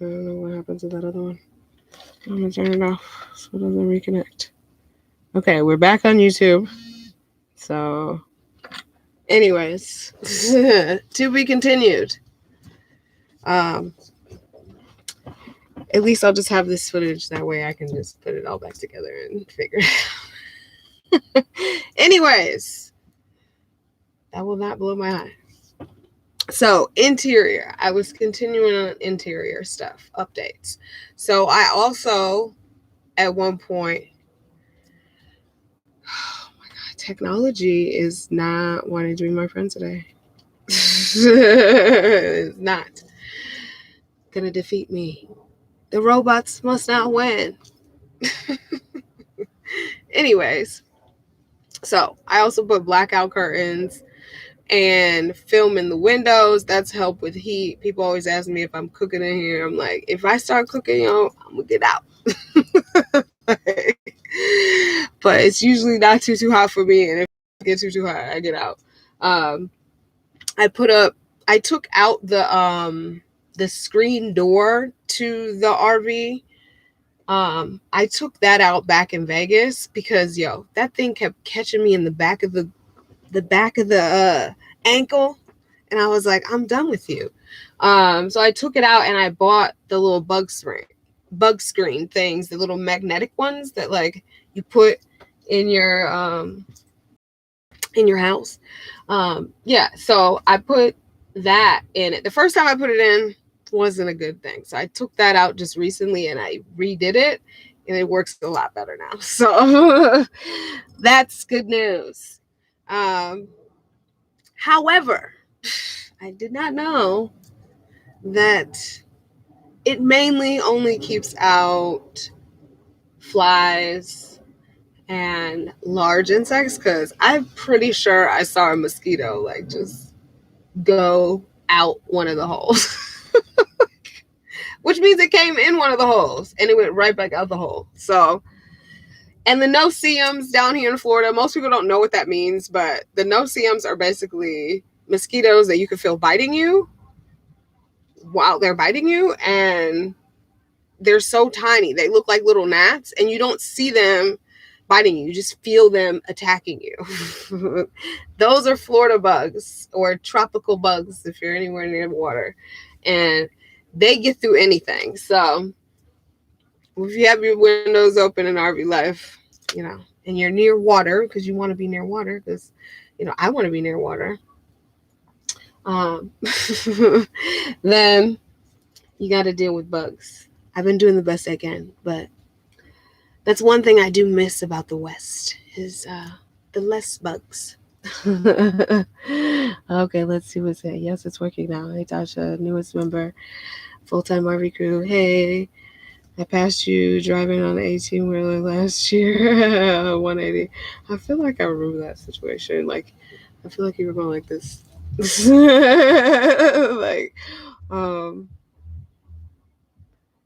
I don't know what happened to that other one. I'm gonna turn it off so it doesn't reconnect. Okay, we're back on YouTube. So, anyways, to be continued. Um, at least I'll just have this footage. That way I can just put it all back together and figure it out. Anyways, that will not blow my mind. So, interior. I was continuing on interior stuff, updates. So, I also, at one point, oh my God, technology is not wanting to be my friend today. It's not gonna defeat me. The robots must not win. Anyways, so I also put blackout curtains and film in the windows. That's help with heat. People always ask me if I'm cooking in here. I'm like, if I start cooking, I'm gonna get out. But it's usually not too hot for me, and if it gets too hot, I get out. I took out the screen door to the RV. I took that out back in Vegas because that thing kept catching me in the back of the ankle, and I was like, I'm done with you. So I took it out and I bought the little bug screen things, the little magnetic ones that like you put in your house. So I put that in it. The first time I put it in wasn't a good thing. So I took that out just recently and I redid it, and it works a lot better now. So that's good news. However, I did not know that it mainly only keeps out flies and large insects, because I'm pretty sure I saw a mosquito like just go out one of the holes. Which means it came in one of the holes and it went right back out the hole. So, and the no-see-ums down here in Florida, most people don't know what that means, but the no-see-ums are basically mosquitoes that you can feel biting you while they're biting you, and they're so tiny. They look like little gnats, and you don't see them biting you. You just feel them attacking you. Those are Florida bugs, or tropical bugs if you're anywhere near the water. And they get through anything. So if you have your windows open in RV life, and you're near water, because you want to be near water, because, I want to be near water, then you got to deal with bugs. I've been doing the best I can, but that's one thing I do miss about the West is the less bugs. Okay, let's see what's it. Yes, it's working now. Hey, Tasha, newest member, full-time RV crew. Hey, I passed you driving on an 18-wheeler last year, 180. I feel like I remember that situation. Like, I feel like you were going like this. Like,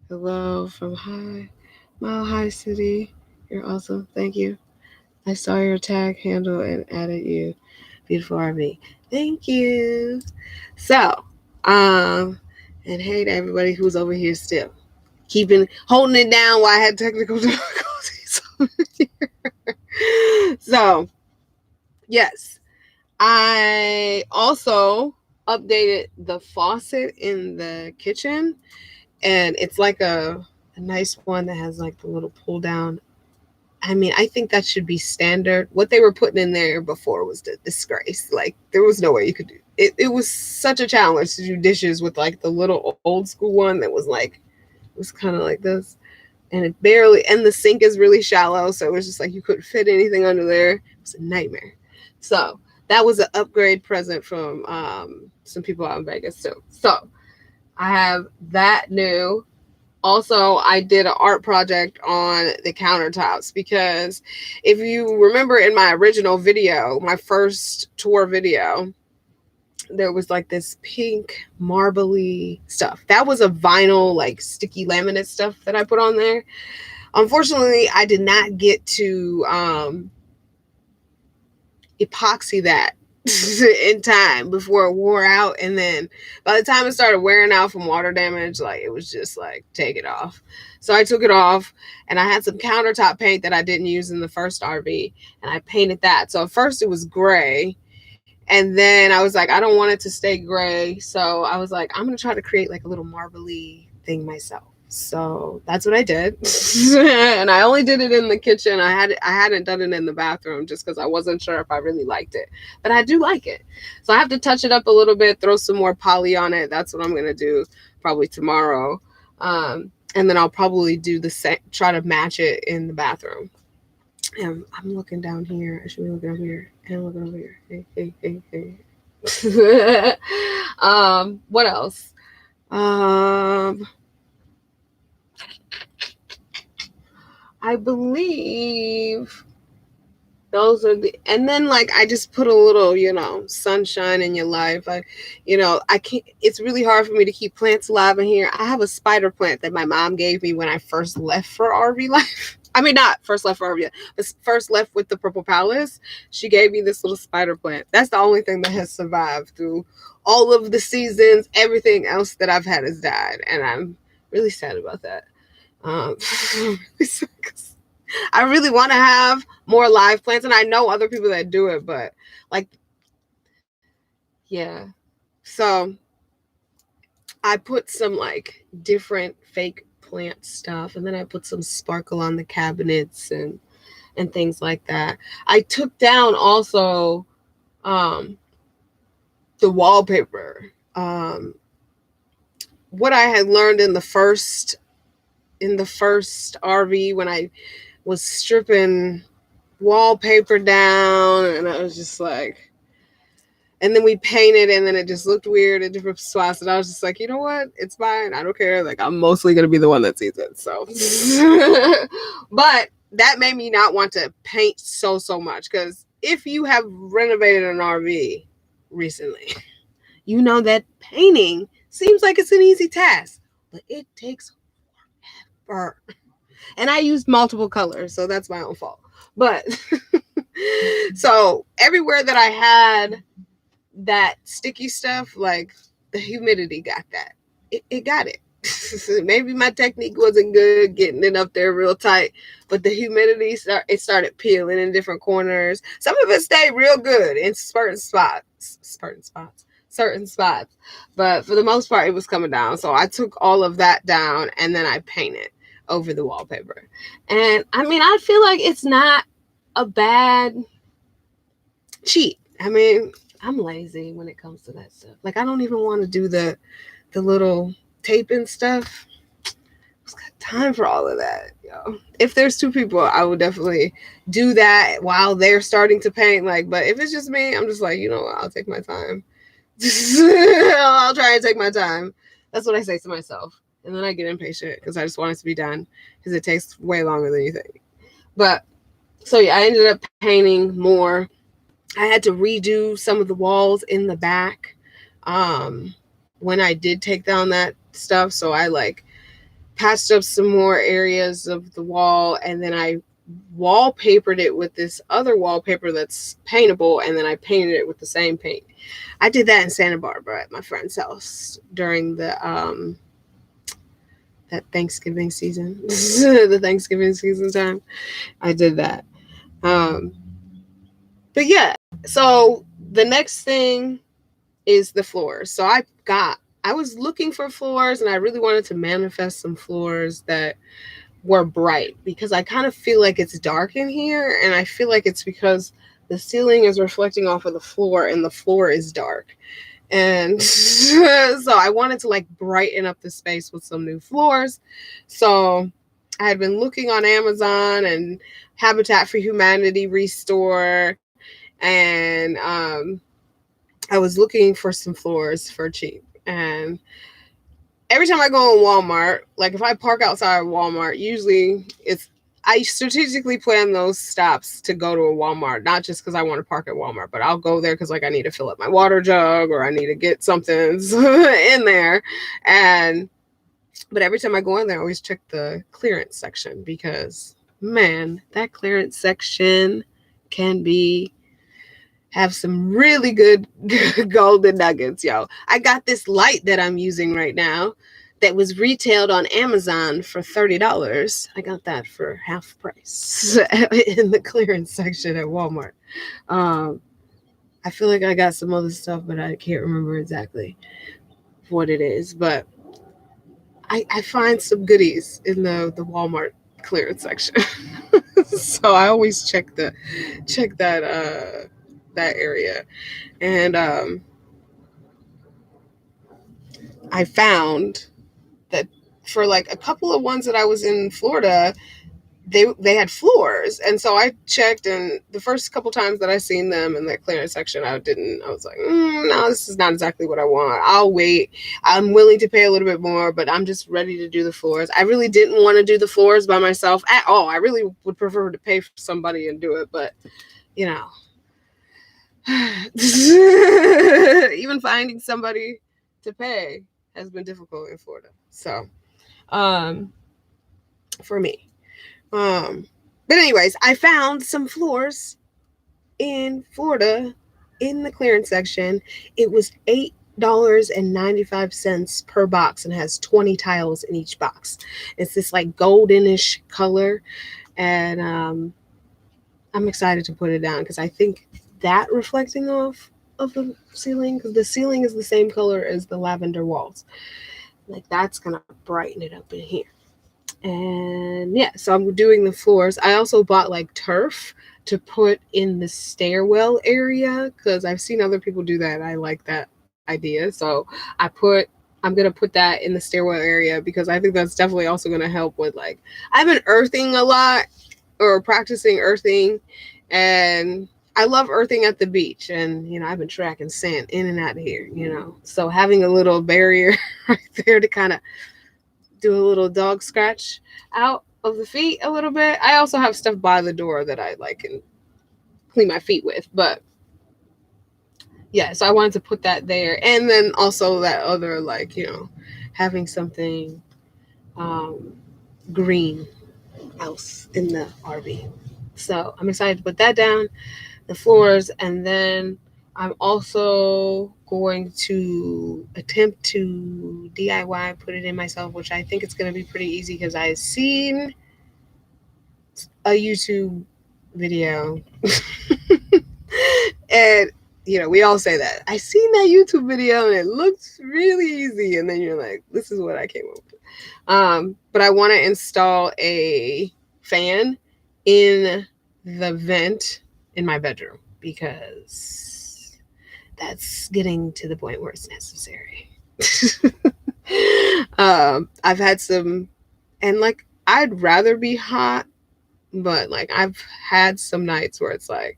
hello from Mile High City. You're awesome. Thank you. I saw your tag handle and added you. Beautiful RV. Thank you. So, and hey to everybody who's over here still. Holding it down while I had technical difficulties over here. So, yes. I also updated the faucet in the kitchen, and it's like a nice one that has like the little pull down. I mean, I think that should be standard. What they were putting in there before was the disgrace. Like, there was no way you could do it. It was such a challenge to do dishes with like the little old school one that was like, it was kind of like this. And and the sink is really shallow. So it was just like you couldn't fit anything under there. It was a nightmare. So that was an upgrade present from some people out in Vegas too. So I have that new. Also, I did an art project on the countertops, because if you remember in my original video, my first tour video, there was like this pink marbly stuff. That was a vinyl, like sticky laminate stuff that I put on there. Unfortunately, I did not get to epoxy that in time before it wore out. And then by the time it started wearing out from water damage, like it was just like, take it off. So I took it off, and I had some countertop paint that I didn't use in the first RV, and I painted that. So at first it was gray, and then I was like, I don't want it to stay gray. So I was like, I'm going to try to create like a little marbly thing myself. So that's what I did. And I only did it in the kitchen. I hadn't done it in the bathroom just because I wasn't sure if I really liked it. But I do like it. So I have to touch it up a little bit, throw some more poly on it. That's what I'm going to do probably tomorrow. And then I'll probably do the same, try to match it in the bathroom. And I'm looking down here. I should be looking over here. And looking over here. Hey. What else? I believe those are the, and then like I just put a little, sunshine in your life. I can't, it's really hard for me to keep plants alive in here. I have a spider plant that my mom gave me when I first left for RV life. I mean, not first left for RV, but first left with the Purple Palace. She gave me this little spider plant. That's the only thing that has survived through all of the seasons. Everything else that I've had has died, and I'm really sad about that. I really want to have more live plants, and I know other people that do it, but like, yeah. So I put some like different fake plant stuff, and then I put some sparkle on the cabinets and things like that. I took down also the wallpaper. What I had learned in the first RV when I was stripping wallpaper down, and I was just like, and then we painted, and then it just looked weird in different spots, and I was just like, you know what, it's fine, I don't care, like I'm mostly gonna be the one that sees it. So but that made me not want to paint so much, because if you have renovated an RV recently, you know that painting seems like it's an easy task, but it takes forever. And I used multiple colors, so that's my own fault. But so everywhere that I had that sticky stuff, like the humidity got that. It got it. Maybe my technique wasn't good getting it up there real tight, but the humidity started peeling in different corners. Some of it stayed real good in certain spots. But for the most part, it was coming down. So I took all of that down, and then I painted over the wallpaper. And I mean, I feel like it's not a bad cheat. I mean, I'm lazy when it comes to that stuff. Like, I don't even want to do the little taping stuff. Who's got time for all of that? If there's two people, I would definitely do that while they're starting to paint. Like, but if it's just me, I'm just like, I'll take my time. I'll try and take my time. That's what I say to myself. And then I get impatient because I just want it to be done, because it takes way longer than you think. But so yeah, I ended up painting more. I had to redo some of the walls in the back when I did take down that stuff. So I like patched up some more areas of the wall, and then I wallpapered it with this other wallpaper that's paintable, and then I painted it with the same paint. I did that in Santa Barbara at my friend's house during the that Thanksgiving season, the Thanksgiving season time. I did that. But yeah, so the next thing is the floors. So I was looking for floors, and I really wanted to manifest some floors that were bright, because I kind of feel like it's dark in here, and I feel like it's because the ceiling is reflecting off of the floor, and the floor is dark. And so I wanted to like brighten up the space with some new floors. So I had been looking on Amazon and Habitat for Humanity Restore, and I was looking for some floors for cheap. And every time I go on Walmart, like if I park outside of Walmart, usually I strategically plan those stops to go to a Walmart, not just because I want to park at Walmart, but I'll go there because like I need to fill up my water jug, or I need to get something in there. But every time I go in there, I always check the clearance section, because man, that clearance section can be have some really good golden nuggets, yo. I got this light that I'm using right now that was retailed on Amazon for $30. I got that for half price in the clearance section at Walmart. I feel like I got some other stuff, but I can't remember exactly what it is. But I find some goodies in the Walmart clearance section. So I always check that that area. And I found that for like a couple of ones that I was in Florida, they had floors, and so I checked, and the first couple times that I seen them in the clearance section, I was like, no, this is not exactly what I want. I'll wait. I'm willing to pay a little bit more, but I'm just ready to do the floors. I really didn't want to do the floors by myself at all. I really would prefer to pay for somebody and do it, but you know, even finding somebody to pay has been difficult in Florida. So, for me. But anyways, I found some floors in Florida in the clearance section. It was $8.95 per box and has 20 tiles in each box. It's this like goldenish color, and I'm excited to put it down because I think that reflecting off of the ceiling, because the ceiling is the same color as the lavender walls, like that's gonna brighten it up in here. And yeah, so I'm doing the floors. I also bought like turf to put in the stairwell area because I've seen other people do that. I like that idea. So I'm going to put that in the stairwell area because I think that's definitely also going to help with like, I've been earthing a lot or practicing earthing, and I love earthing at the beach, and you know, I've been tracking sand in and out of here, you know. So having a little barrier right there to kind of do a little dog scratch out of the feet a little bit. I also have stuff by the door that I like can clean my feet with, but yeah, so I wanted to put that there. And then also that other, like, you know, having something green else in the RV. So I'm excited to put that down, the floors, and then I'm also going to attempt to DIY, put it in myself, which I think it's going to be pretty easy because I've seen a YouTube video. And, you know, we all say that. I seen that YouTube video and it looks really easy. And then you're like, this is what I came up with. But I want to install a fan in the vent in my bedroom because that's getting to the point where it's necessary. I've had some, and like, I'd rather be hot, but like, I've had some nights where it's like,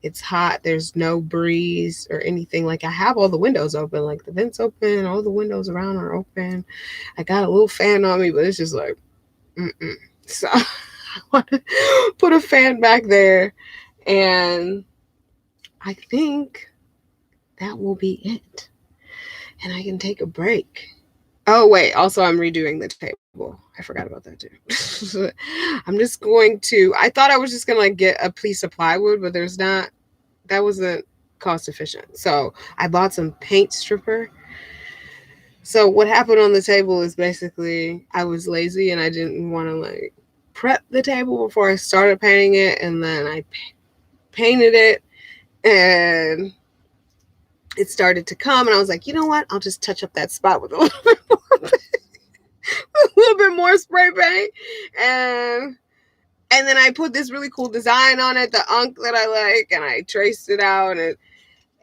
it's hot, there's no breeze or anything. Like, I have all the windows open, like the vents open, all the windows around are open. I got a little fan on me, but it's just like, So I want to put a fan back there, and I think that will be it. And I can take a break. Oh, wait. Also, I'm redoing the table. I forgot about that, too. I'm just going to... I thought I was just going to, like, get a piece of plywood, but there's not... That wasn't cost efficient. So I bought some paint stripper. So what happened on the table is basically I was lazy and I didn't want to, like, prep the table before I started painting it. And then I painted it, and it started to come, and I was like, you know what? I'll just touch up that spot with a little bit more paint, a little bit more spray paint. And then I put this really cool design on it, the unk that I like, and I traced it out,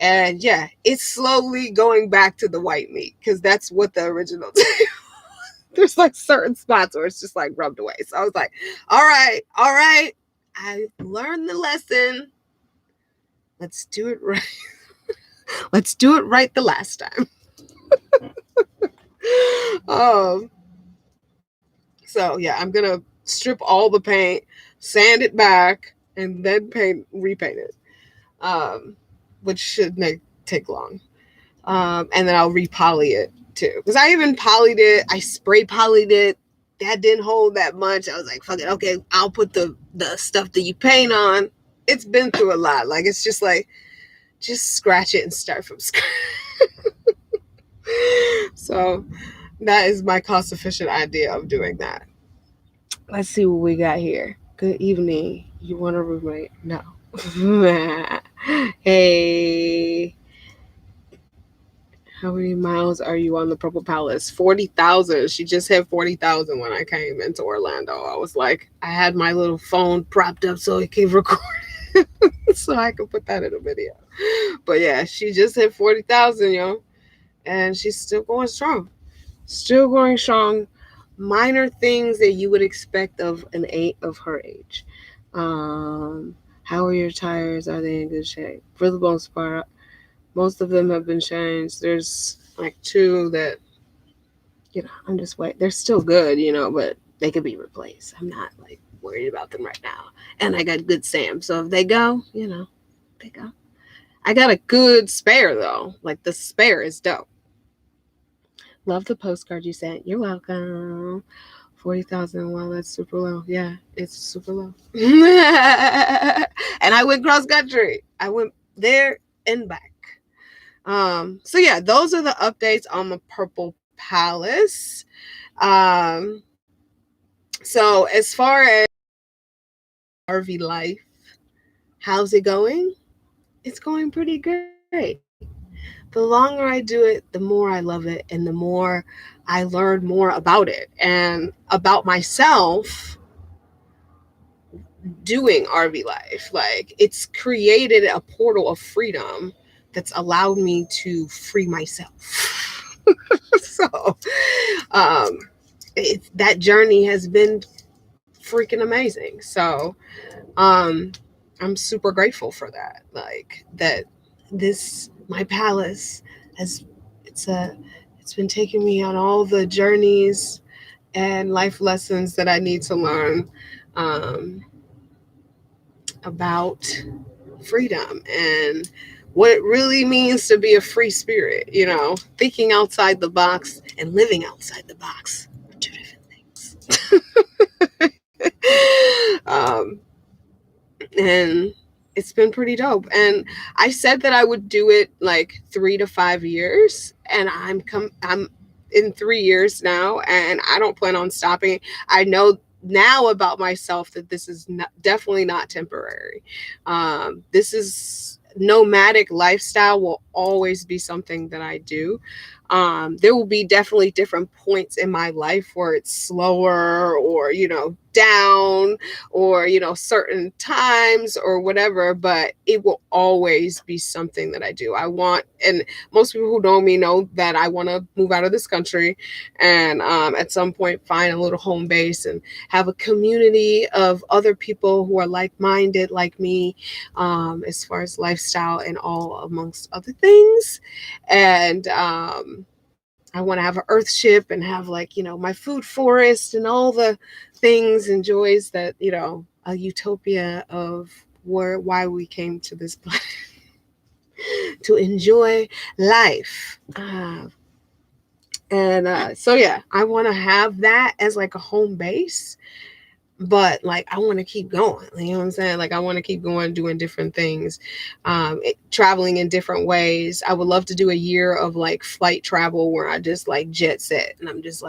and yeah, it's slowly going back to the white meat because that's what the original did. There's like certain spots where it's just like rubbed away. So I was like, all right, I learned the lesson. Let's do it right. Let's do it right the last time. So yeah, I'm gonna strip all the paint, sand it back, and then repaint it, which should take long. And then I'll repoly it too, because I even polyed it. I spray polyed it. That didn't hold that much. I was like, fuck it, okay, I'll put the stuff that you paint on. It's been through a lot. Like, it's just like just scratch it and start from scratch. So that is my cost efficient idea of doing that. Let's see what we got here. Good evening. You want a roommate? No. Hey. How many miles are you on the Purple Palace? 40,000. She just hit 40,000 when I came into Orlando. I was like, I had my little phone propped up so it could record so I could put that in a video. But yeah, she just hit 40,000, yo. And she's still going strong. Still going strong. Minor things that you would expect of an 8 of her age. How are your tires? Are they in good shape? For the most part, most of them have been changed. There's like 2 that, I'm just waiting. They're still good, but they could be replaced. I'm not like worried about them right now. And I got good Sam. So if they go, they go. I got a good spare though. Like the spare is dope. Love the postcard you sent. You're welcome. 40,000. Wow, that's super low. Yeah, it's super low. And I went cross country. I went there and back. So yeah, those are the updates on the Purple Palace. So as far as RV life, how's it going? It's going pretty great. The longer I do it, the more I love it, and the more I learn more about it and about myself doing RV life. Like, it's created a portal of freedom that's allowed me to free myself. So that journey has been freaking amazing. So I'm super grateful for that. Like, that my palace it's been taking me on all the journeys and life lessons that I need to learn about freedom and what it really means to be a free spirit. Thinking outside the box and living outside the box are 2 different things. And it's been pretty dope. And I said that I would do it like 3 to 5 years, and I'm in 3 years now, and I don't plan on stopping. I know now about myself that this is definitely not temporary. This is nomadic lifestyle will always be something that I do. There will be definitely different points in my life where it's slower or, down or, certain times or whatever, but it will always be something that I do. And most people who know me know that I want to move out of this country and at some point find a little home base and have a community of other people who are like-minded like me, as far as lifestyle and all amongst other things. And I want to have an earth ship and have my food forest and all the things and joys that, a utopia of why we came to this planet to enjoy life. So yeah, I want to have that as like a home base. But I want to keep going. You know what I'm saying? I want to keep going, doing different things, traveling in different ways. I would love to do a year of flight travel where I just jet set. And I'm just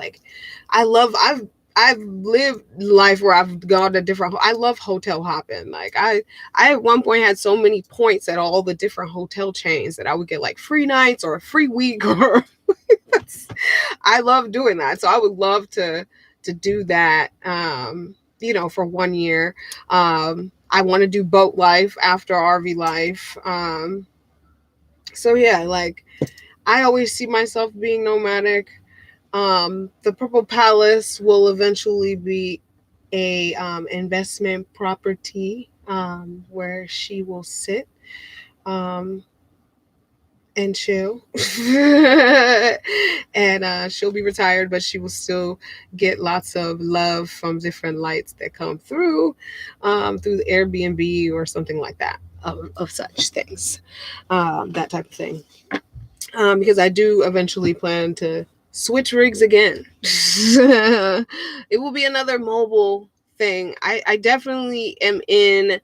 I've lived life where I've gone to I love hotel hopping. I at one point had so many points at all the different hotel chains that I would get free nights or a free week or I love doing that. So I would love to do that. For 1 year. I want to do boat life after RV life. So yeah, I always see myself being nomadic. The Purple Palace will eventually be a investment property where she will sit and chill. And she'll be retired, but she will still get lots of love from different lights that come through the Airbnb or something like that, of such things, that type of thing. Because I do eventually plan to switch rigs again. It will be another mobile thing. I definitely am in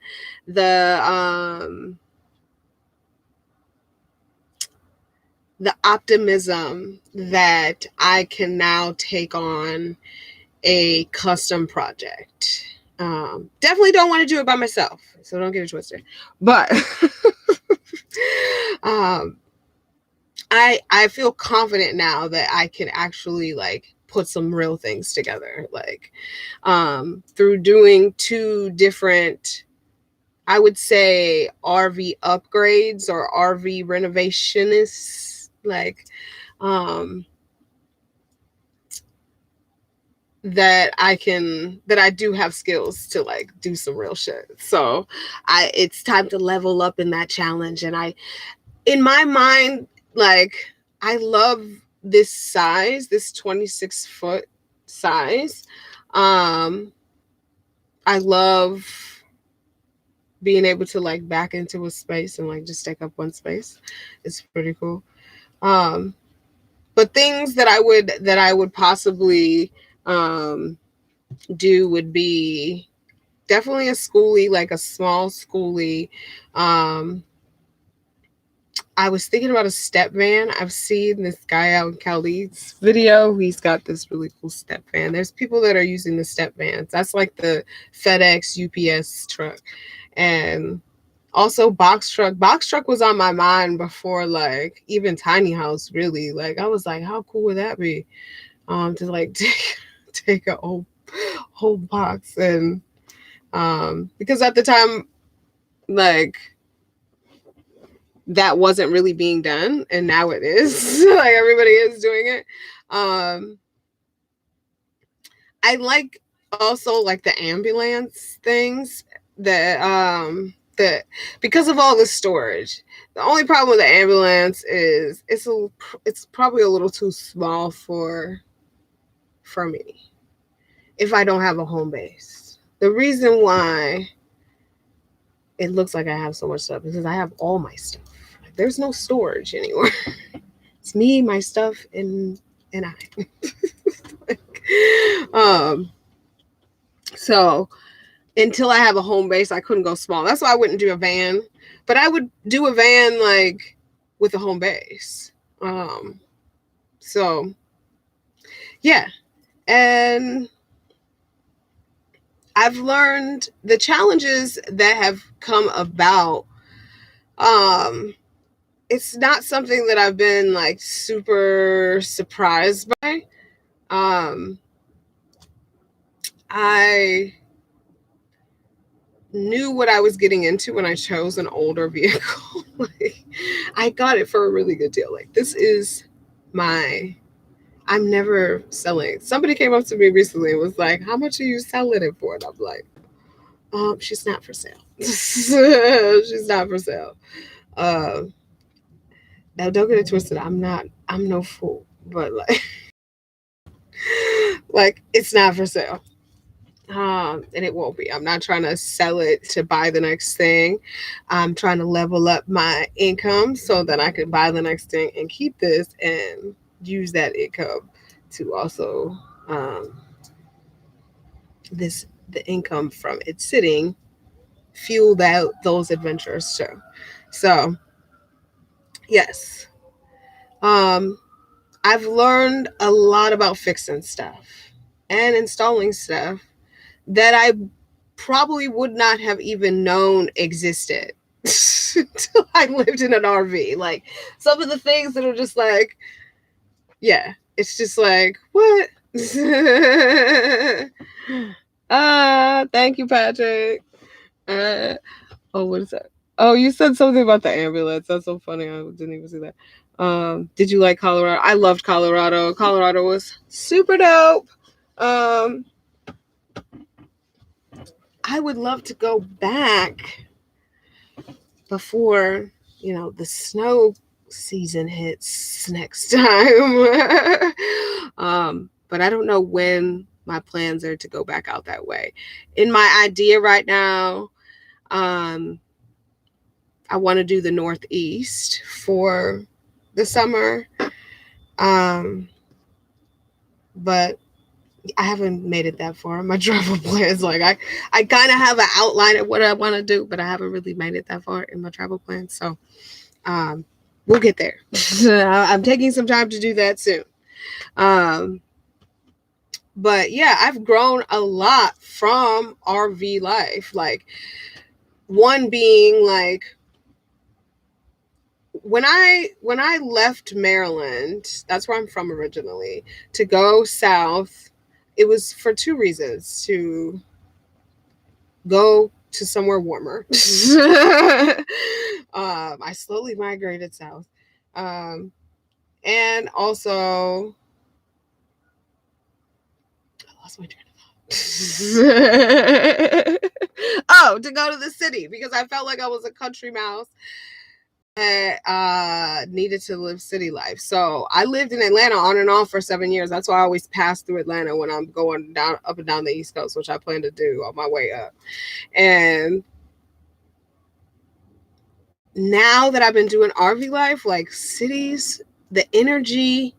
the the optimism that I can now take on a custom project. Definitely don't want to do it by myself, so don't get it twisted. But I feel confident now that I can actually like put some real things together, like through doing 2 different, I would say, RV upgrades or RV renovationists, like that I do have skills to like do some real shit. So it's time to level up in that challenge. And in my mind, like, I love this size, this 26-foot size. I love being able to like back into a space and like just take up one space. It's pretty cool. But things that I would possibly do would be definitely a schoolie, like a small schoolie. I was thinking about a step van. I've seen this guy out in Khalid's video. He's got this really cool step van. There's people that are using the step vans. That's like the FedEx, UPS truck. And also box truck. Box truck was on my mind before like even tiny house, really. Like I was like, how cool would that be? To like take a whole box. And because at the time, like, that wasn't really being done, and now it is. Like everybody is doing it. I like also like the ambulance things that because of all the storage. The only problem with the ambulance is it's probably a little too small for me if I don't have a home base. The reason why it looks like I have so much stuff is because I have all my stuff. There's no storage anymore. It's me, my stuff, and I. So until I have a home base, I couldn't go small. That's why I wouldn't do a van. But I would do a van like with a home base. So yeah. And I've learned the challenges that have come about. It's not something that I've been like super surprised by. I knew what I was getting into when I chose an older vehicle. Like, I got it for a really good deal. Like, this is I'm never selling. Somebody came up to me recently and was like, how much are you selling it for? And I'm like, she's not for sale. She's not for sale. Now don't get it twisted. I'm no fool, but like it's not for sale. And it won't be. I'm not trying to sell it to buy the next thing. I'm trying to level up my income so that I can buy the next thing and keep this and use that income to also the income from it sitting fuel those adventures too. So yes. I've learned a lot about fixing stuff and installing stuff that I probably would not have even known existed until I lived in an RV. Like some of the things that are just like, yeah, it's just like, what? Thank you, Patrick. What is that? Oh, you said something about the ambulance. That's so funny. I didn't even see that. Did you like Colorado? I loved Colorado. Colorado was super dope. I would love to go back before, the snow season hits next time. But I don't know when my plans are to go back out that way. In my idea right now, I want to do the Northeast for the summer. But I haven't made it that far. My travel plans, like I kind of have an outline of what I want to do, but I haven't really made it that far in my travel plans. So, we'll get there. I'm taking some time to do that soon. But yeah, I've grown a lot from RV life. Like, one being like, when I left Maryland, that's where I'm from originally, to go south, it was for two reasons: to go to somewhere warmer. I slowly migrated south, and also I lost my train of thought. Oh, to go to the city, because I felt like I was a country mouse and needed to live city life. So I lived in Atlanta on and off for 7 years. That's why I always pass through Atlanta when I'm going down up and down the East Coast, which I plan to do on my way up. And now that I've been doing RV life, like, cities, the energy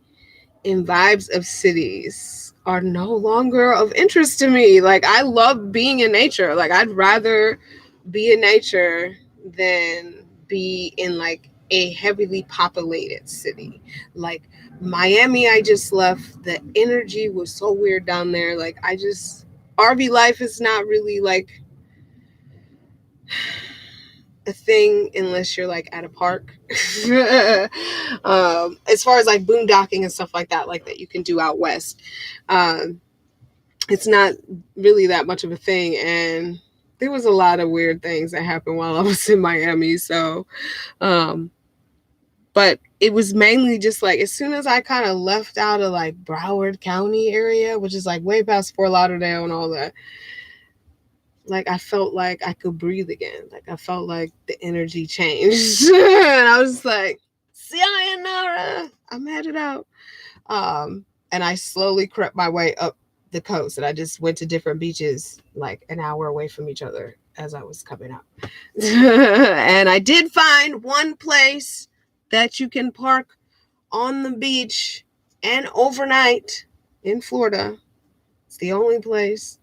and vibes of cities are no longer of interest to me. Like, I love being in nature. Like, I'd rather be in nature than be in like a heavily populated city. Like Miami, I just left. The energy was so weird down there. Like, RV life is not really like a thing unless you're like at a park. As far as like boondocking and stuff like that you can do out west, it's not really that much of a thing. And there was a lot of weird things that happened while I was in Miami. So, but it was mainly just like, as soon as I kind of left out of like Broward County area, which is like way past Fort Lauderdale and all that, like, I felt like I could breathe again. Like, I felt like the energy changed. And I was like, sayonara, I'm headed out. And I slowly crept my way up the coast, and I just went to different beaches like an hour away from each other as I was coming up. And I did find one place that you can park on the beach and overnight in Florida. It's the only place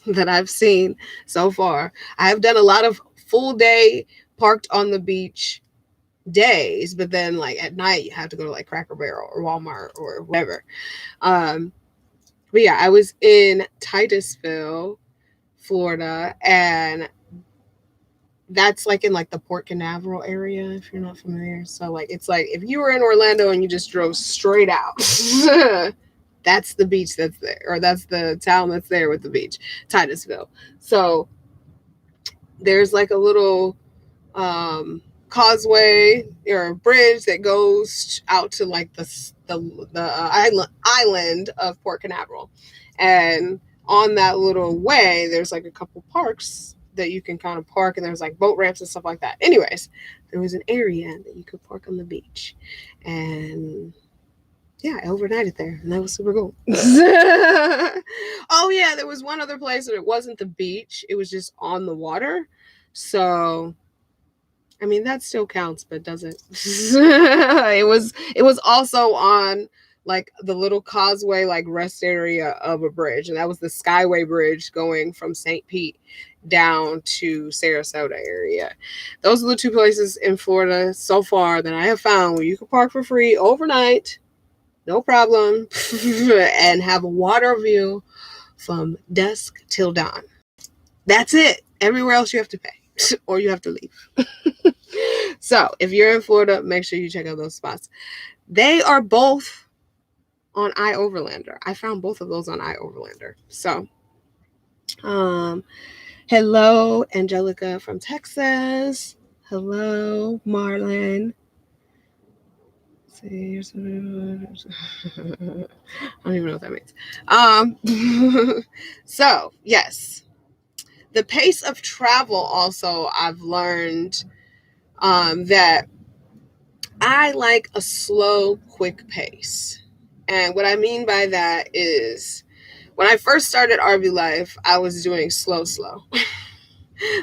that I've seen so far. I have done a lot of full day parked on the beach days, but then like at night you have to go to like Cracker Barrel or Walmart or whatever. But yeah, I was in Titusville, Florida, and that's like in like the Port Canaveral area, if you're not familiar. So like, it's like if you were in Orlando and you just drove straight out, that's the beach that's there, or that's the town that's there with the beach, Titusville. So there's like a little causeway or bridge that goes out to like the island of Port Canaveral, and on that little way there's like a couple parks that you can kind of park, and there's like boat ramps and stuff like that. Anyways, there was an area that you could park on the beach, and yeah, I overnighted there, and that was super cool. Oh yeah, there was one other place that it wasn't the beach, it was just on the water. So I mean, that still counts, but doesn't. It was also on like the little causeway, like rest area of a bridge, and that was the Skyway Bridge going from St. Pete down to Sarasota area. Those are the two places in Florida so far that I have found where you can park for free overnight, no problem, and have a water view from dusk till dawn. That's it. Everywhere else you have to pay. Or you have to leave. So if you're in Florida, make sure you check out those spots. They are both on iOverlander. I found both of those on iOverlander. So hello, Angelica from Texas. Hello, Marlon. I don't even know what that means. So yes, the pace of travel also, I've learned that I like a slow, quick pace. And what I mean by that is, when I first started RV life, I was doing slow.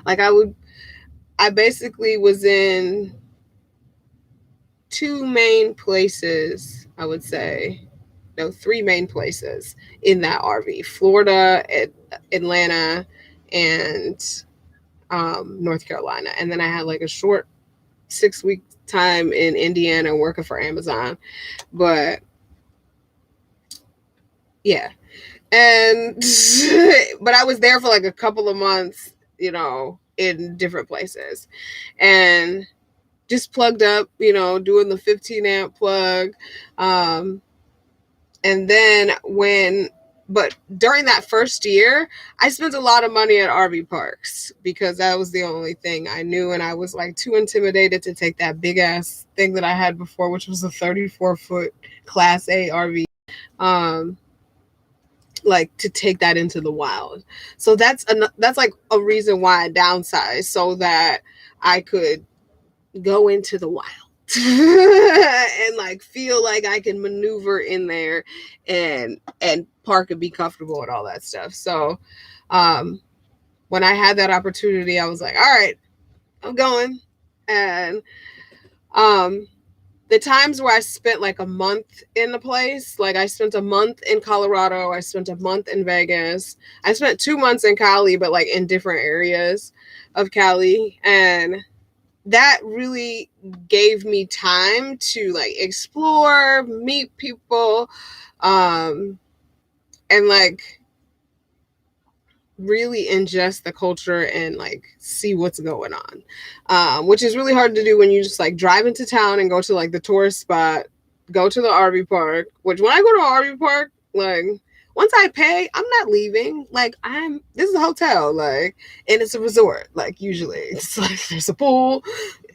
Like I basically was in two main places, I would say. No, three main places in that RV: Florida, Atlanta, and North Carolina. And then I had like a short 6-week time in Indiana working for Amazon. But yeah. And but I was there for like a couple of months, in different places. And just plugged up, doing the 15 amp plug. And then but during that first year, I spent a lot of money at RV parks because that was the only thing I knew. And I was like too intimidated to take that big ass thing that I had before, which was a 34-foot Class A RV. Like to take that into the wild. So that's like a reason why I downsized, so that I could go into the wild and like feel like I can maneuver in there and park and be comfortable and all that stuff. So when I had that opportunity, I was like, all right, I'm going. And the times where I spent like a month in a place, like I spent a month in Colorado, I spent a month in Vegas, I spent 2 months in Cali, but like in different areas of Cali. And that really gave me time to like explore, meet people, and like really ingest the culture and like see what's going on, which is really hard to do when you just like drive into town and go to like the tourist spot, go to the RV park, which when I go to an RV park, like once I pay, I'm not leaving. Like this is a hotel, like, and it's a resort. Like usually it's like there's a pool.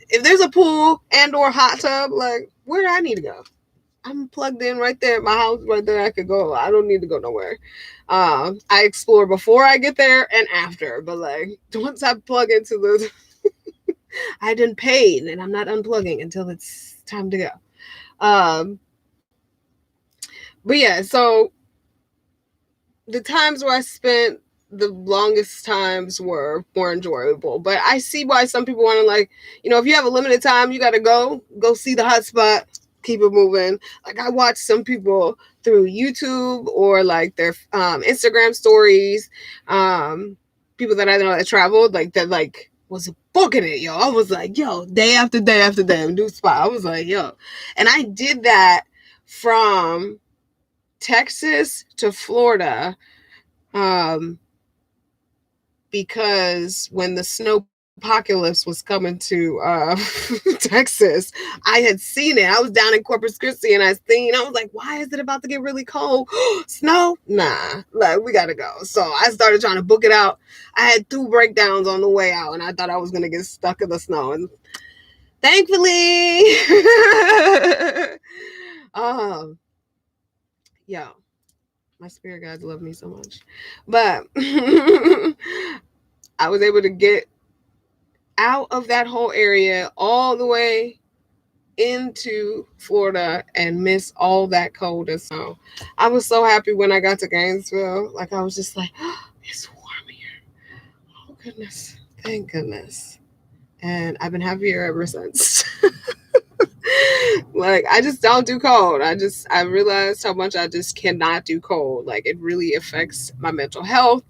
If there's a pool and or hot tub, like where do I need to go? I'm plugged in right there at my house, right there. I could go. I don't need to go nowhere. I explore before I get there and after, but like once I plug into the, I didn't pay and I'm not unplugging until it's time to go. But yeah, so the times where I spent the longest times were more enjoyable, but I see why some people want to like, if you have a limited time, you got to go see the hot spot, keep it moving. Like I watch some people through YouTube or like their Instagram stories, people that I know that traveled, like that like was booking it, yo. I was like, yo, day after day after day, new spot. I was like, yo. And I did that from Texas to Florida, because when the snowpocalypse was coming to Texas, I had seen it. I was down in Corpus Christi and I was like, why is it about to get really cold? Snow? Nah, like we gotta go. So I started trying to book it out. I had 2 breakdowns on the way out and I thought I was gonna get stuck in the snow, and thankfully yo, my spirit guides love me so much. But I was able to get out of that whole area all the way into Florida and miss all that cold and snow. I was so happy when I got to Gainesville. Like I was just like, oh, it's warm here. Oh goodness. Thank goodness. And I've been happier ever since. Like I just don't do cold. I realized how much I just cannot do cold. Like it really affects my mental health.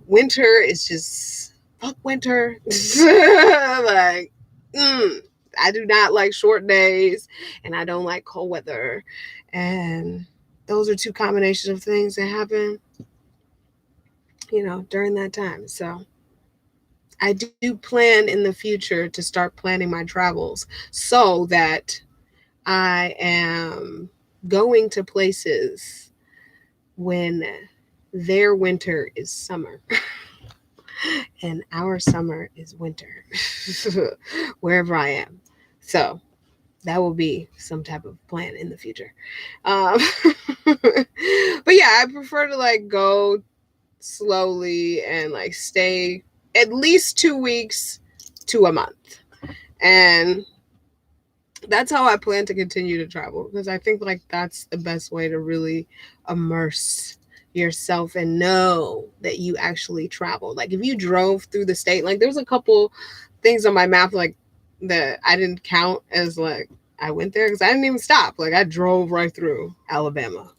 Winter is just fuck winter. Like I do not like short days and I don't like cold weather. And those are 2 combinations of things that happen, during that time. So I do plan in the future to start planning my travels so that I am going to places when their winter is summer and our summer is winter wherever I am. So that will be some type of plan in the future. But yeah, I prefer to like go slowly and like stay at least 2 weeks to a month. And that's how I plan to continue to travel, because I think like that's the best way to really immerse yourself and know that you actually traveled. Like if you drove through the state, like there's a couple things on my map like that I didn't count as like I went there because I didn't even stop. Like I drove right through Alabama.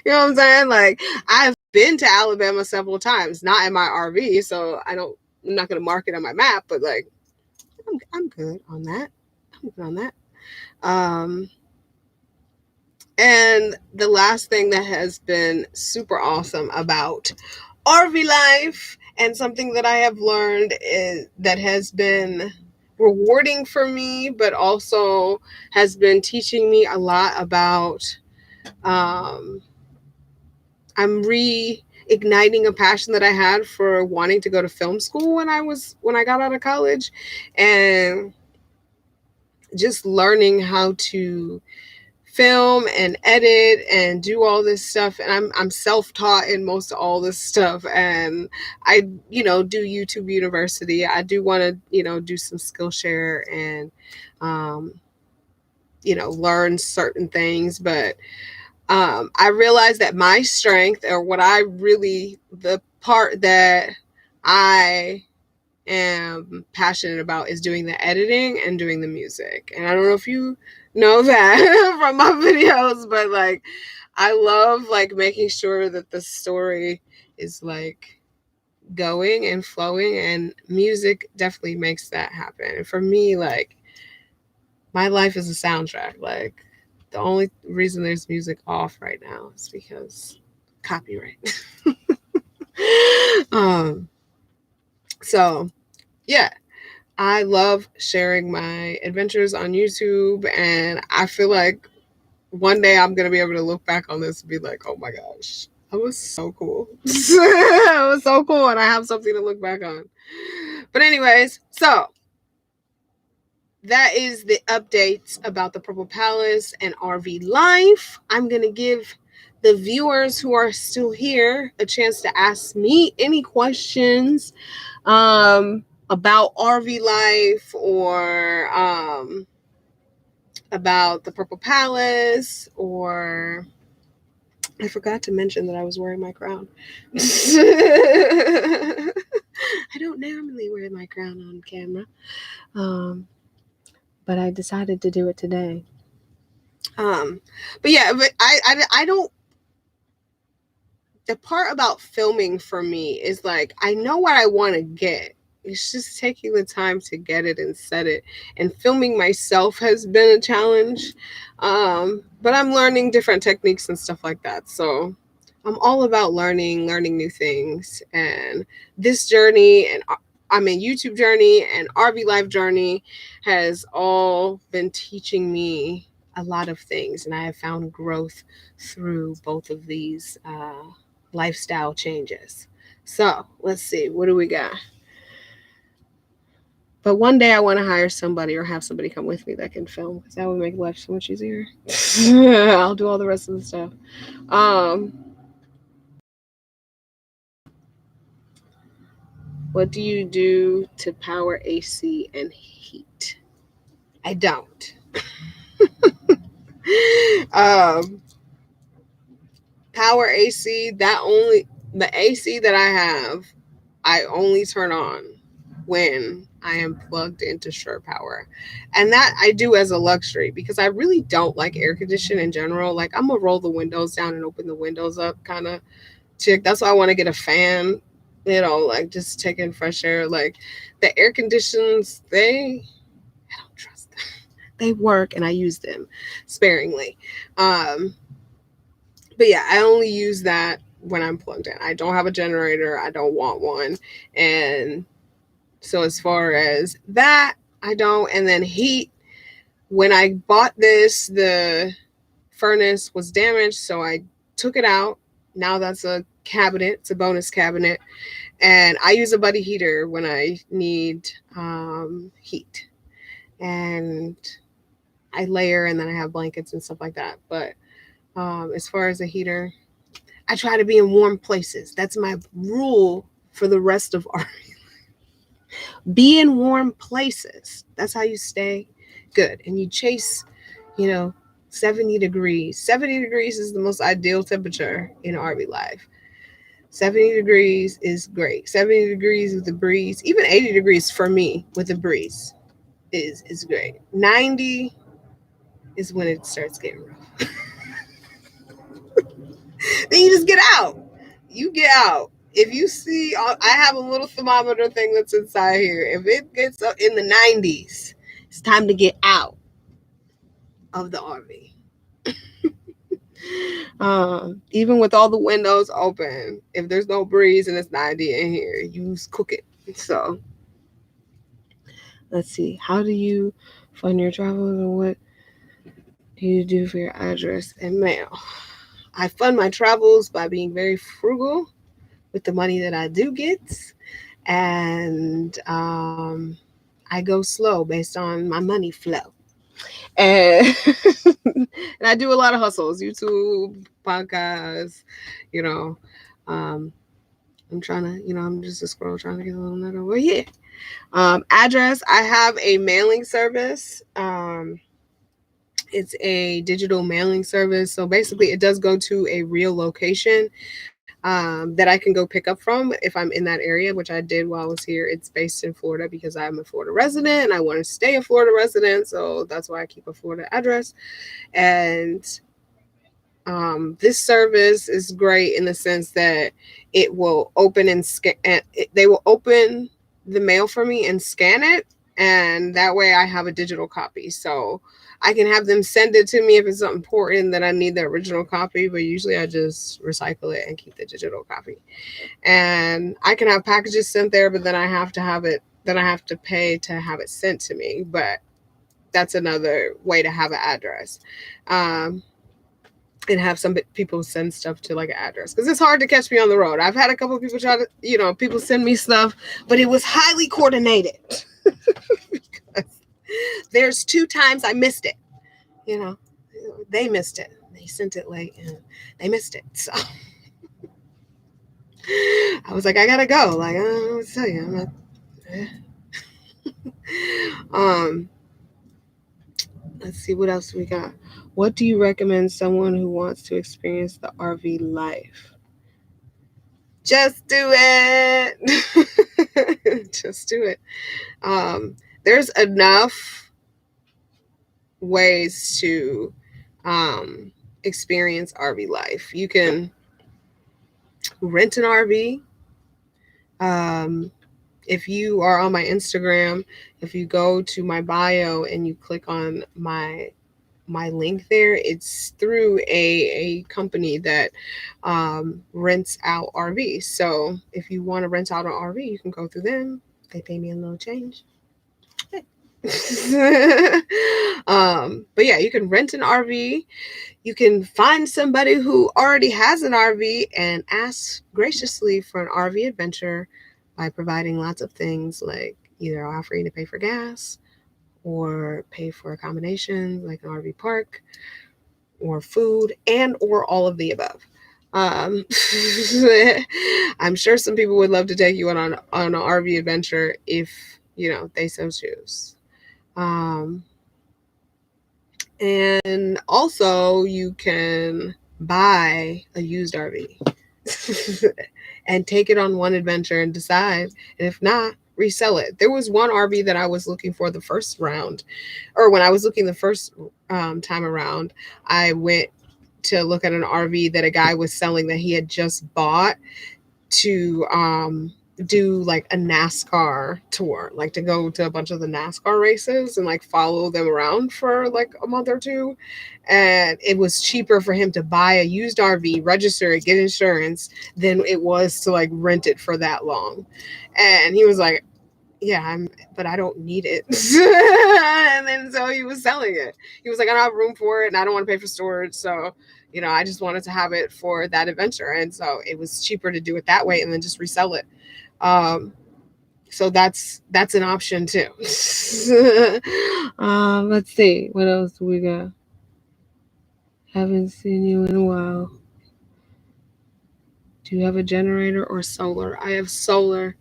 You know what I'm saying? Like I've been to Alabama several times, not in my RV, so I'm not going to mark it on my map, but like I'm good on that. I'm good on that. And the last thing that has been super awesome about RV life, and something that I have learned is that has been rewarding for me, but also has been teaching me a lot about, I'm reigniting a passion that I had for wanting to go to film school when I got out of college, and just learning how to film and edit and do all this stuff. And I'm self-taught in most of all this stuff, and I do YouTube University. I do want to do some Skillshare and learn certain things, but I realized that my strength, or the part that I am passionate about, is doing the editing and doing the music. And I don't know if you know that from my videos, but like, I love like making sure that the story is like going and flowing, and music definitely makes that happen. And for me, like, my life is a soundtrack. Like, the only reason there's music off right now is because copyright. So yeah, I love sharing my adventures on YouTube, and I feel like one day I'm going to be able to look back on this and be like, oh my gosh, that was so cool. It was so cool, and I have something to look back on. But anyways, so that is the updates about the Purple Palace and RV life. I'm going to give the viewers who are still here a chance to ask me any questions about RV life, or about the Purple Palace, or I forgot to mention that I was wearing my crown. I don't normally wear my crown on camera, but I decided to do it today. But yeah, but I don't. The part about filming for me is like, I know what I want to get. It's just taking the time to get it and set it. And filming myself has been a challenge. But I'm learning different techniques and stuff like that. So I'm all about learning new things. And this journey, and YouTube journey and RV life journey, has all been teaching me a lot of things. And I have found growth through both of these lifestyle changes. So let's see, what do we got? But one day I want to hire somebody, or have somebody come with me that can film, because that would make life so much easier. I'll do all the rest of the stuff. What do you do to power AC and heat? I don't. Power AC, the AC that I have, I only turn on when I am plugged into Sure Power. And that I do as a luxury, because I really don't like air conditioning in general. Like, I'm gonna roll the windows down and open the windows up kind of chick. That's why I want to get a fan, like just taking fresh air. Like, the air conditions, I don't trust them. They work, and I use them sparingly. But yeah, I only use that when I'm plugged in. I don't have a generator. I don't want one. And so as far as that, I don't. And then heat, when I bought this, the furnace was damaged, so I took it out. Now that's a cabinet. It's a bonus cabinet. And I use a buddy heater when I need heat. And I layer, and then I have blankets and stuff like that. But as far as a heater, I try to be in warm places. That's my rule for the rest of our be in warm places. That's how you stay good. And you chase, 70 degrees. 70 degrees is the most ideal temperature in RV life. 70 degrees is great. 70 degrees with a breeze, even 80 degrees for me with a breeze is great. 90 is when it starts getting rough. Then you just get out. You get out. If you see, I have a little thermometer thing that's inside here. If it gets up in the 90s, it's time to get out of the RV. Even with all the windows open, if there's no breeze and it's 90 in here, you cook it. So let's see. How do you fund your travels, and what do you do for your address and mail? I fund my travels by being very frugal with the money that I do get, and I go slow based on my money flow. And and I do a lot of hustles, YouTube, podcasts, you know. I'm trying to, I'm just a scroll trying to get a little nut over here. Address, I have a mailing service. It's a digital mailing service. So basically it does go to a real location that I can go pick up from if I'm in that area, which I did while I was here. It's based in Florida because I'm a Florida resident and I want to stay a Florida resident. So that's why I keep a Florida address. And this service is great in the sense that it will open and scan. They will open the mail for me and scan it, and that way I have a digital copy. So I can have them send it to me if it's something important that I need the original copy, but usually I just recycle it and keep the digital copy. And I can have packages sent there, but then I have to have it. Then I have to pay to have it sent to me. But that's another way to have an address. And have some people send stuff to like an address because it's hard to catch me on the road. I've had a couple of people try to, people send me stuff, but it was highly coordinated. There's 2 times I missed it. They missed it. They sent it late and they missed it. So I was like, I gotta go. Like, I don't know what to tell you. I'm not. Let's see what else we got. What do you recommend someone who wants to experience the RV life? Just do it. Just do it. There's enough ways to experience RV life. You can rent an RV. If you are on my Instagram, if you go to my bio and you click on my link there, it's through a company that rents out RVs. So if you want to rent out an RV, you can go through them. They pay me a little change. But yeah, you can rent an RV. You can find somebody who already has an RV and ask graciously for an RV adventure by providing lots of things like either offering to pay for gas or pay for accommodations like an RV park or food and or all of the above. I'm sure some people would love to take you on an RV adventure if they so choose. And also you can buy a used RV and take it on one adventure and decide, and if not, resell it. There was one RV that I was looking for the first round, or when I was looking the first time around, I went to look at an RV that a guy was selling that he had just bought to do like a NASCAR tour, like to go to a bunch of the NASCAR races and like follow them around for like a month or two. And it was cheaper for him to buy a used RV, register it, get insurance than it was to like rent it for that long. And he was like, yeah, but I don't need it. And then so he was selling it. He was like, I don't have room for it and I don't want to pay for storage. So, I just wanted to have it for that adventure. And so it was cheaper to do it that way and then just resell it. So that's an option too. Let's see. What else do we got? Haven't seen you in a while. Do you have a generator or solar? I have solar.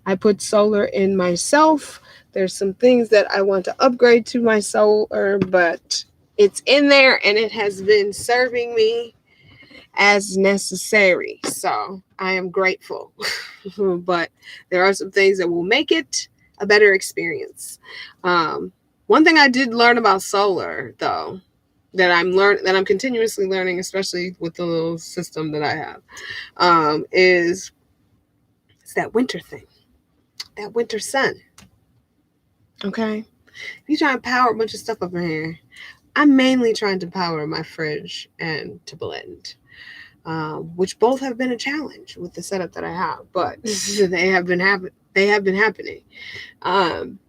I put solar in myself. There's some things that I want to upgrade to my solar, but it's in there and it has been serving me as necessary. So I am grateful. But there are some things that will make it a better experience. One thing I did learn about solar, though, that I'm continuously learning, especially with the little system that I have, is It's that winter thing, that winter sun. Okay? If you try to power a bunch of stuff up in here, I'm mainly trying to power my fridge and to blend, which both have been a challenge with the setup that I have, but they have been happening. Um,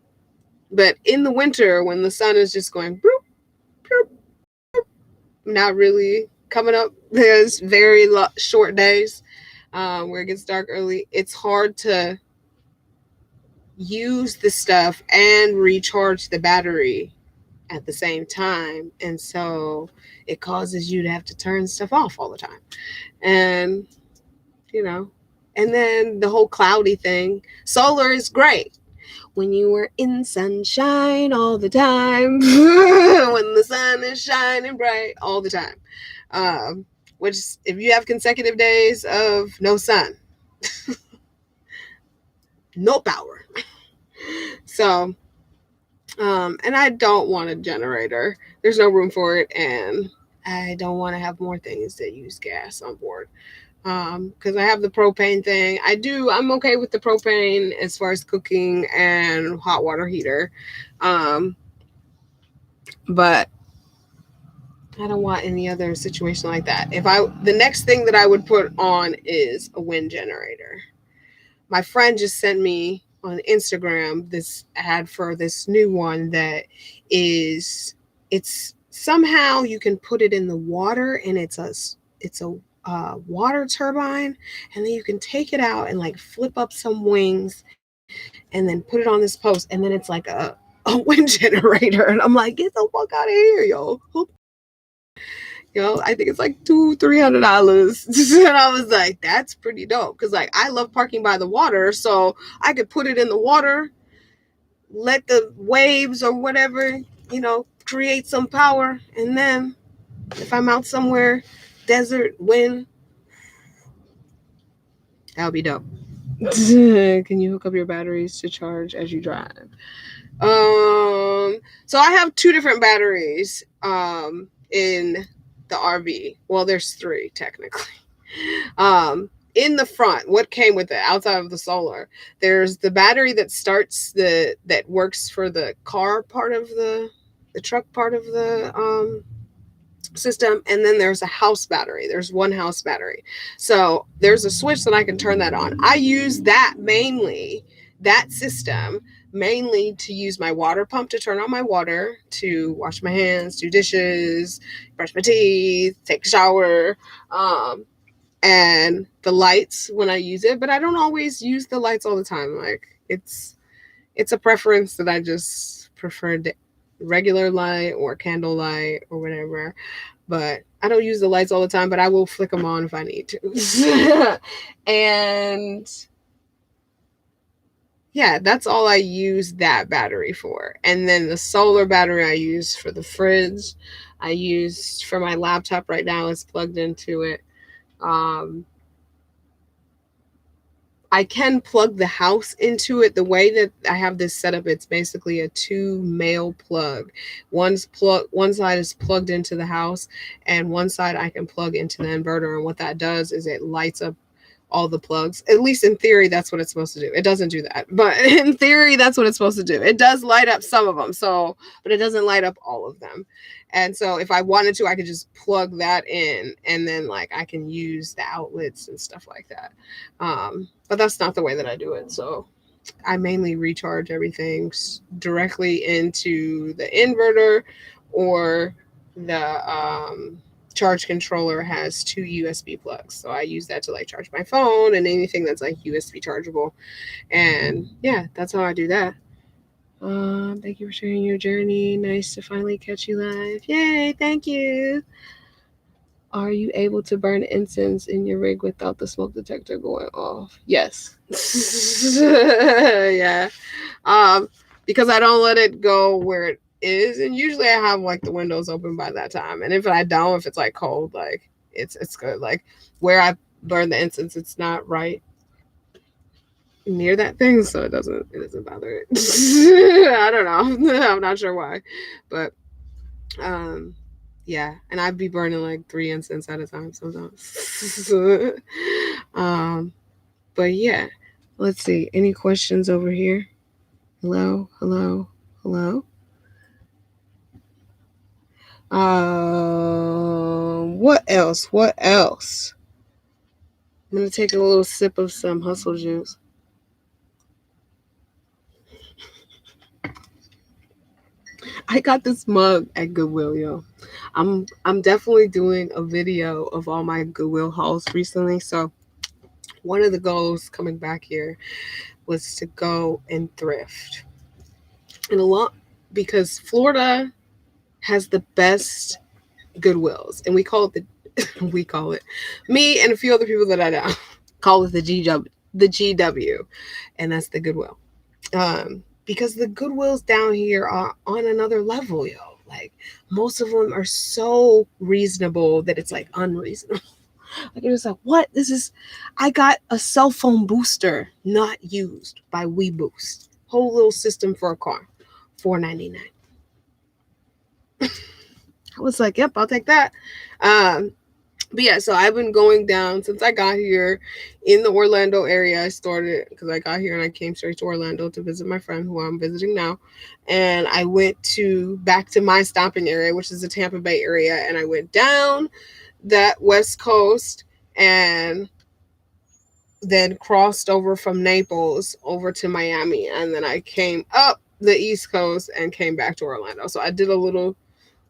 but in the winter, when the sun is just going bloop, bloop, not really coming up, there's very short days where it gets dark early. It's hard to use the stuff and recharge the battery at the same time, and so it causes you to have to turn stuff off all the time. And and then the whole cloudy thing. Solar is great when you are in sunshine all the time, when the sun is shining bright all the time. Which, if you have consecutive days of no sun, no power. So, and I don't want a generator. There's no room for it, and I don't want to have more things that use gas on board. Because I have the propane thing. I'm okay with the propane as far as cooking and hot water heater. But I don't want any other situation like that. The next thing that I would put on is a wind generator. My friend just sent me on Instagram this ad for this new one that it's somehow you can put it in the water, and it's a water turbine, and then you can take it out and like flip up some wings and then put it on this post, and then it's like a wind generator. And I'm like, get the fuck out of here, yo. I think it's like $200-$300. And I was like, that's pretty dope, because like I love parking by the water, so I could put it in the water, let the waves or whatever create some power, and then if I'm out somewhere, desert, wind, that would be dope. Can you hook up your batteries to charge as you drive? So I have 2 different batteries in the RV. Well, there's 3 technically. In the front, what came with it outside of the solar, there's the battery that works for the car part of the truck part of the system, and then there's a house battery. There's one house battery, so there's a switch that I can turn that on. I use that system mainly to use my water pump to turn on my water, to wash my hands, do dishes, brush my teeth, take a shower, and the lights when I use it. But I don't always use the lights all the time. Like it's a preference that I just prefer regular light or candle light or whatever. But I don't use the lights all the time, but I will flick them on if I need to. And yeah, that's all I use that battery for. And then the solar battery I use for the fridge. I use for my laptop right now is plugged into it. I can plug the house into it. The way that I have this set up, it's basically a 2 male plug. One side is plugged into the house, and one side I can plug into the inverter. And what that does is it lights up all the plugs. At least in theory, that's what it's supposed to do. It doesn't do that, but in theory, that's what it's supposed to do. It does light up some of them, but it doesn't light up all of them. And so if I wanted to, I could just plug that in, and then like I can use the outlets and stuff like that. But that's not the way that I do it. So I mainly recharge everything directly into the inverter, or the charge controller has 2 USB plugs. So I use that to like charge my phone and anything that's like USB chargeable. And yeah, that's how I do that. Thank you for sharing your journey. Nice to finally catch you live. Yay, thank you. Are you able to burn incense in your rig without the smoke detector going off? Yes. Yeah. Because I don't let it go where it is, and usually I have like the windows open by that time. And if it's like cold, like it's good. Like where I burn the incense, it's not right near that thing, so it doesn't bother it. I don't know. I'm not sure why, but yeah, and I'd be burning like 3 incense at a time sometimes. But yeah, Let's see. Any questions over here? Hello, hello, hello. What else? What else? I'm gonna take a little sip of some hustle juice. I got this mug at Goodwill, yo. I'm definitely doing a video of all my Goodwill hauls recently. So one of the goals coming back here was to go and thrift. And a lot because Florida has the best Goodwills, and we call it we call it, me and a few other people that I know call it the GW, and that's the Goodwill. Because the Goodwills down here are on another level, yo. Like most of them are so reasonable that it's like unreasonable. Like it was like, what? I got a cell phone booster not used by WeBoost. Whole little system for a car, $4.99. I was like, yep, I'll take that. But yeah, so I've been going down since I got here in the Orlando area. I started because I got here and I came straight to Orlando to visit my friend who I'm visiting now. And I went back to my stomping area, which is the Tampa Bay area. And I went down that West Coast and then crossed over from Naples over to Miami. And then I came up the East Coast and came back to Orlando. So I did a little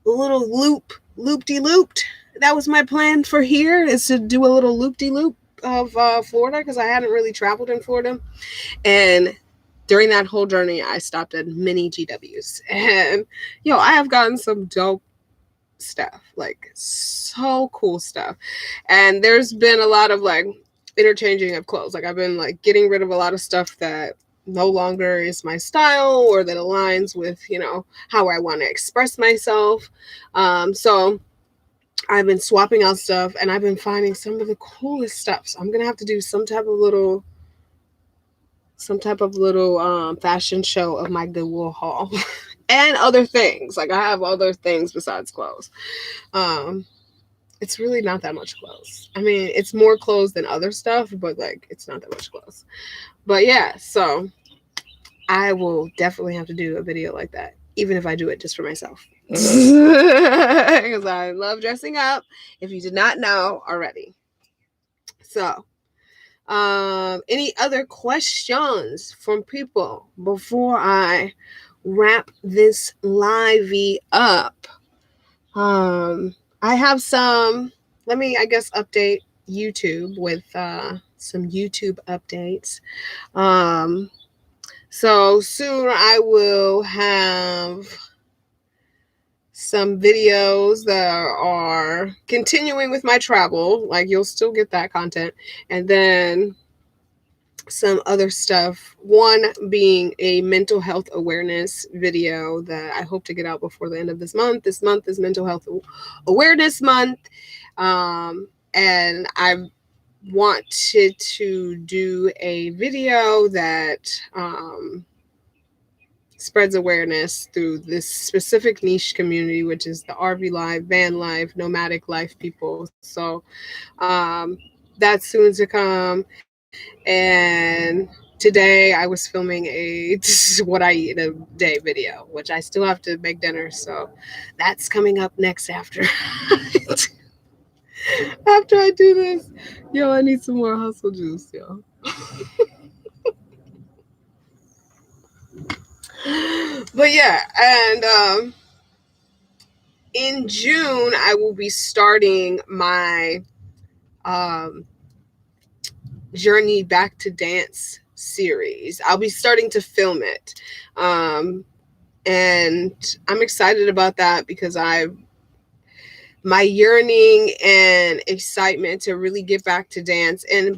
loop-de-looped. That was my plan for here, is to do a little loop-de-loop of Florida, because I hadn't really traveled in Florida. And during that whole journey, I stopped at many GWs. And, I have gotten some dope stuff, like so cool stuff. And there's been a lot of like interchanging of clothes. Like I've been like getting rid of a lot of stuff that no longer is my style or that aligns with, how I want to express myself. So I've been swapping out stuff and I've been finding some of the coolest stuff. So I'm going to have to do some type of little fashion show of my Goodwill haul and other things. Like I have other things besides clothes. It's really not that much clothes. I mean, it's more clothes than other stuff, but like it's not that much clothes. But yeah, so I will definitely have to do a video like that, even if I do it just for myself. Because I love dressing up, if you did not know already. So, any other questions from people before I wrap this livey up? I have some, let me, I guess, update YouTube with some YouTube updates. So soon I will have some videos that are continuing with my travel. Like you'll still get that content. And then some other stuff. One being a mental health awareness video that I hope to get out before the end of this month. This month is Mental Health Awareness Month. And I wanted to do a video that spreads awareness through this specific niche community, which is the RV life, van life, nomadic life people. So that's soon to come. And today I was filming a what I eat in a day video, which I still have to make dinner. So that's coming up next after after I do this. Yo, I need some more hustle juice, yo. But yeah, and in June I will be starting my Journey Back to Dance series. I'll be starting to film it. And I'm excited about that because my yearning and excitement to really get back to dance and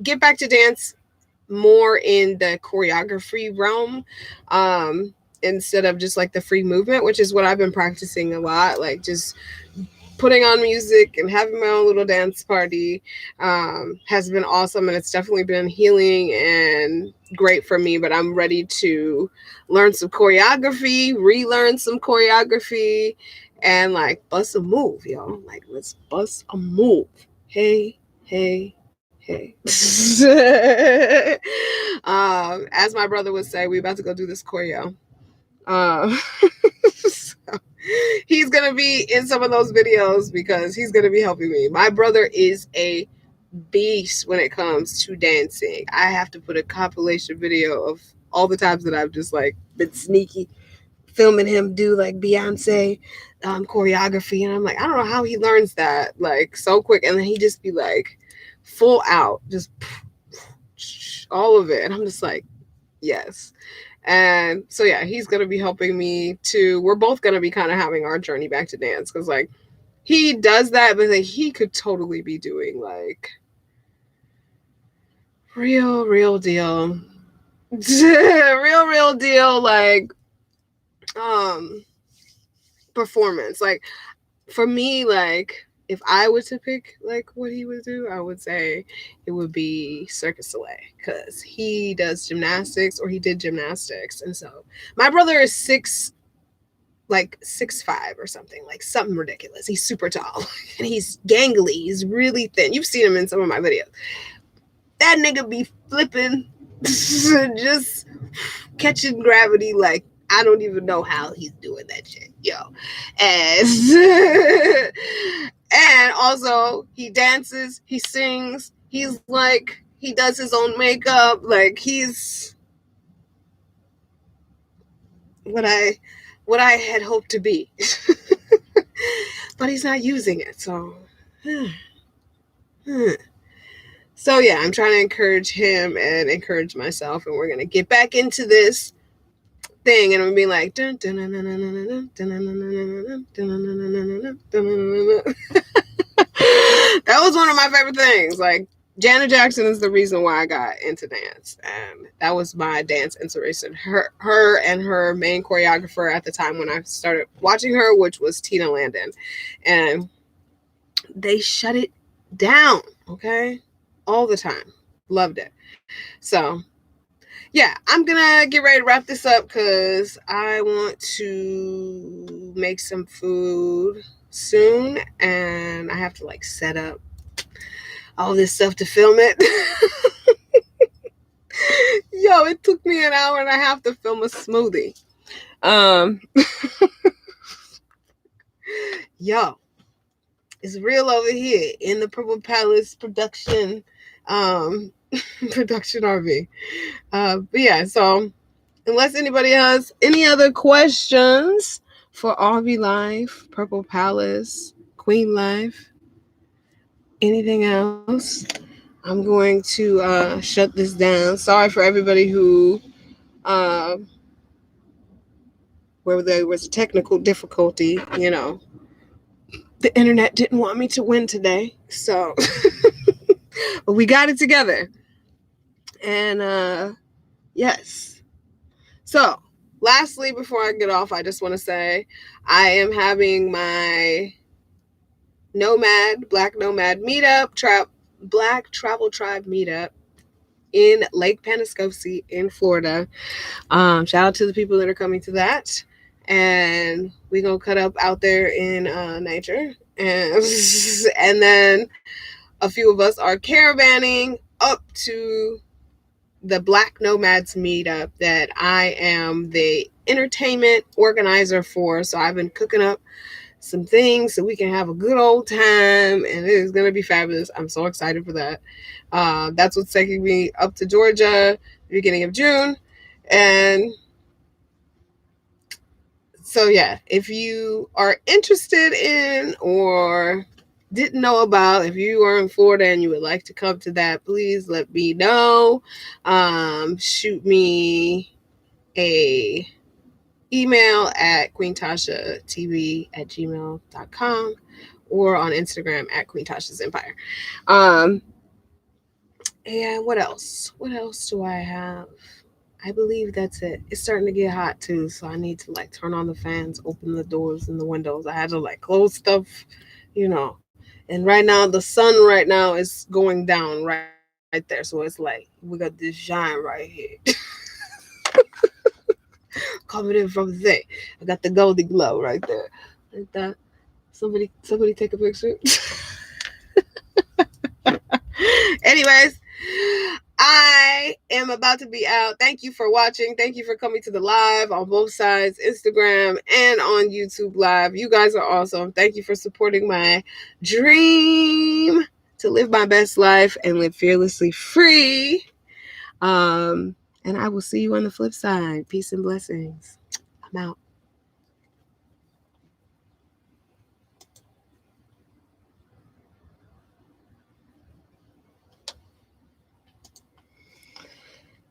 get back to dance more in the choreography realm, instead of just like the free movement, which is what I've been practicing a lot, like just putting on music and having my own little dance party has been awesome, and it's definitely been healing and great for me. But I'm ready to learn some choreography, relearn some choreography, and like bust a move, y'all. Like let's bust a move. Hey, hey, Hey. As my brother would say, we about to go do this choreo. So he's gonna be in some of those videos because he's gonna be helping me. My brother is a beast when it comes to dancing. I have to put a compilation video of all the times that I've just like been sneaky filming him do like Beyonce choreography, and I'm like, I don't know how he learns that like so quick, and then he just be like full out, just all of it, and I'm just like, yes. And so yeah, he's gonna be helping me too. We're both gonna be kind of having our journey back to dance because like he does that, but like, he could totally be doing like real deal real deal like performance. Like for me, like if I were to pick like what he would do, I would say it would be Circus Soleil because he does gymnastics, or he did gymnastics. And so my brother is 6'5" or something ridiculous. He's super tall and he's gangly. He's really thin. You've seen him in some of my videos. That nigga be flipping, just catching gravity like I don't even know how he's doing that shit, yo. And also he dances, he sings, he's like, he does his own makeup, like he's what I had hoped to be. But he's not using it, so so yeah, I'm trying to encourage him and encourage myself, and we're gonna get back into this thing, and I'm be like, that was one of my favorite things. Like Janet Jackson is the reason why I got into dance, and that was my dance inspiration. Her and her main choreographer at the time when I started watching her, which was Tina Landon, and they shut it down, okay, all the time. Loved it. So yeah, I'm gonna get ready to wrap this up because I want to make some food soon, and I have to like set up all this stuff to film it. Yo, it took me an hour and a half to film a smoothie. Yo, it's real over here in the Purple Palace production production RV. But yeah, so unless anybody has any other questions for RV Life, Purple Palace, Queen Life, anything else, I'm going to shut this down. Sorry for everybody who where there was a technical difficulty, you know. The internet didn't want me to win today, so but we got it together. And yes. So, lastly, before I get off, I just want to say I am having my Black Nomad meetup, Black Travel Tribe meetup in Lake Panascope in Florida. Shout out to the people that are coming to that. And we're going to cut up out there in nature. And then a few of us are caravanning up to the Black Nomads meetup that I am the entertainment organizer for. So I've been cooking up some things so we can have a good old time, and it is going to be fabulous. I'm so excited for that. That's what's taking me up to Georgia the beginning of June. And so yeah, if you are interested in or didn't know about, if you are in Florida and you would like to come to that, please let me know. Shoot me a email at QueenTashaTV@gmail.com or on Instagram at QueenTasha's Empire. And what else? What else do I have? I believe that's it. It's starting to get hot too, so I need to like turn on the fans, open the doors and the windows. I had to like close stuff, you know. And right now, the sun right now is going down right there, so it's like we got this shine right here. Coming in from there. I got the golden glow right there. Like that. Somebody take a picture. Anyway. Anyways, I am about to be out. Thank you for watching. Thank you for coming to the live on both sides, Instagram and on YouTube Live. You guys are awesome. Thank you for supporting my dream to live my best life and live fearlessly free. And I will see you on the flip side. Peace and blessings. I'm out.